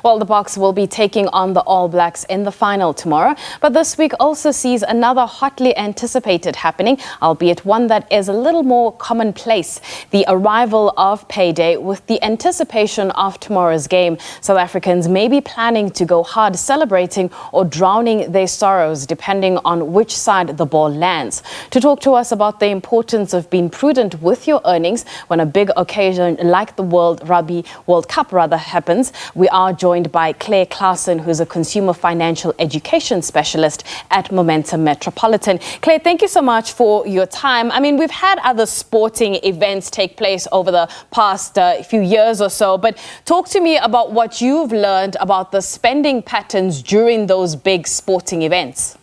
Well, the Boks will be taking on the All Blacks in the final tomorrow. But this week also sees another hotly anticipated happening, albeit one that is a little more commonplace. The arrival of payday with the anticipation of tomorrow's game. South Africans may be planning to go hard celebrating or drowning their sorrows, depending on which side the ball lands. To talk to us about the importance of being prudent with your earnings when a big occasion like the Rugby World Cup happens, we are joined by Claire Klassen, who's a consumer financial education specialist at Momentum Metropolitan. Claire, thank you so much for your time. I mean, we've had other sporting events take place over the past few years or so, but talk to me about what you've learned about the spending patterns during those big sporting events.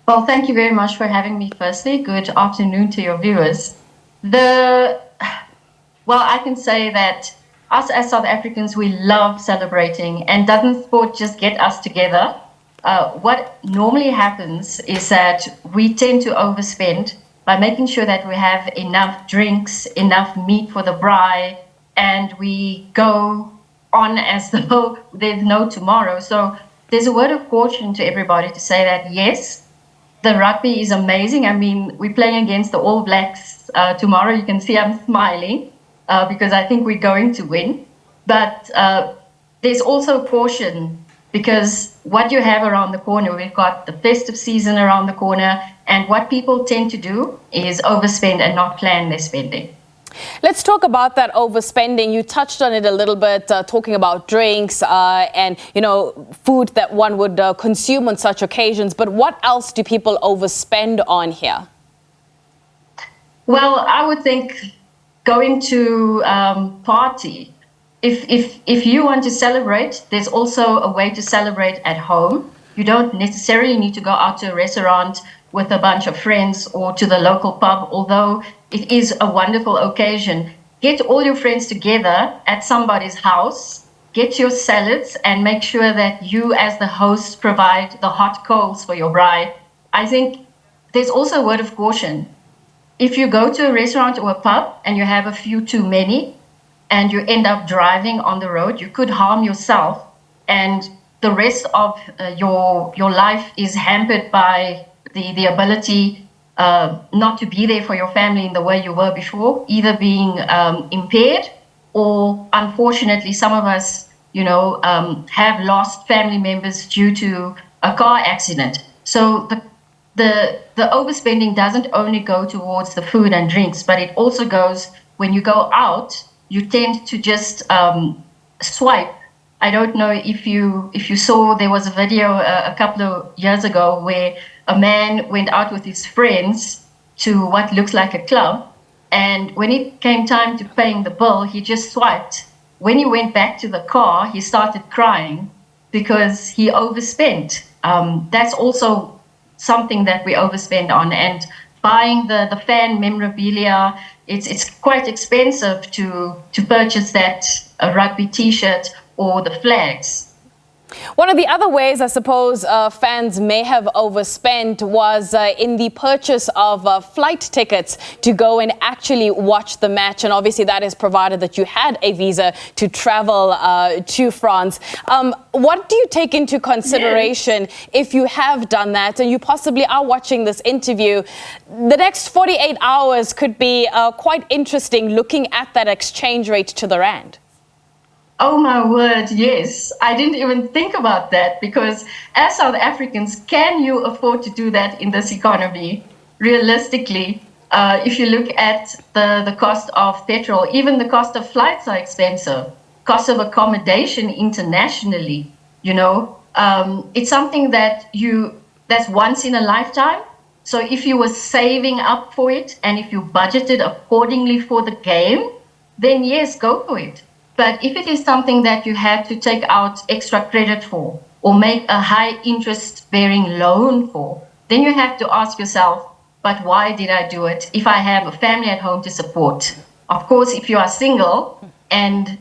Well, thank you very much for having me firstly. Good afternoon to your viewers. Well, I can say that us as South Africans, we love celebrating, and doesn't sport just get us together? What normally happens is that we tend to overspend by making sure that we have enough drinks, enough meat for the braai, and we go on as though there's no tomorrow. So there's a word of caution to everybody to say that, yes, the rugby is amazing. I mean, we're playing against the All Blacks tomorrow. You can see I'm smiling because I think we're going to win. But there's also caution because what you have around the corner, we've got the festive season around the corner, and what people tend to do is overspend and not plan their spending. Let's talk about that overspending. You touched on it a little bit, talking about drinks and, food that one would consume on such occasions. But what else do people overspend on here? Well, I would think going to party. If you want to celebrate, there's also a way to celebrate at home. You don't necessarily need to go out to a restaurant with a bunch of friends or to the local pub, although it is a wonderful occasion. Get all your friends together at somebody's house, get your salads, and make sure that you as the host provide the hot coals for your bride. I think there's also a word of caution. If you go to a restaurant or a pub and you have a few too many and you end up driving on the road, you could harm yourself, and the rest of your life is hampered by the ability not to be there for your family in the way you were before, either being impaired or, unfortunately, some of us, have lost family members due to a car accident. So the overspending doesn't only go towards the food and drinks, but it also goes when you go out, you tend to just swipe. I don't know if you saw, there was a video a couple of years ago where a man went out with his friends to what looks like a club, and when it came time to paying the bill, he just swiped. When he went back to the car, he started crying because he overspent. That's also something that we overspend on, and buying the fan memorabilia, it's quite expensive to purchase that rugby t-shirt or the flags. One of the other ways, I suppose, fans may have overspent was in the purchase of flight tickets to go and actually watch the match. And obviously that is provided that you had a visa to travel to France. What do you take into consideration if you have done that and you possibly are watching this interview? The next 48 hours could be quite interesting looking at that exchange rate to the rand. Oh my word, yes. I didn't even think about that because as South Africans, can you afford to do that in this economy? Realistically, if you look at the cost of petrol, even the cost of flights are expensive. Cost of accommodation internationally, it's something that's once in a lifetime. So if you were saving up for it and if you budgeted accordingly for the game, then yes, go for it. But if it is something that you have to take out extra credit for or make a high interest bearing loan for, then you have to ask yourself, but why did I do it if I have a family at home to support? Of course, if you are single and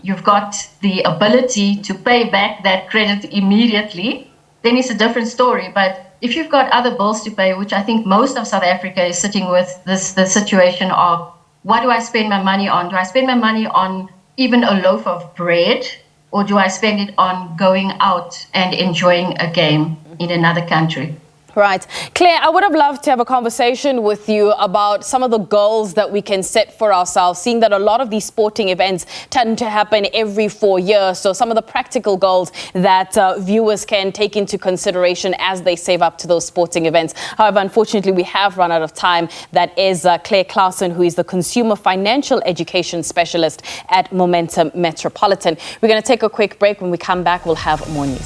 you've got the ability to pay back that credit immediately, then it's a different story. But if you've got other bills to pay, which I think most of South Africa is sitting with the situation of, what do I spend my money on? Do I spend my money on even a loaf of bread or do I spend it on going out and enjoying a game in another country? Right. Claire, I would have loved to have a conversation with you about some of the goals that we can set for ourselves, seeing that a lot of these sporting events tend to happen every 4 years. So some of the practical goals that viewers can take into consideration as they save up to those sporting events. However, unfortunately, we have run out of time. That is Claire Klassen, who is the Consumer Financial Education Specialist at Momentum Metropolitan. We're going to take a quick break. When we come back, we'll have more news.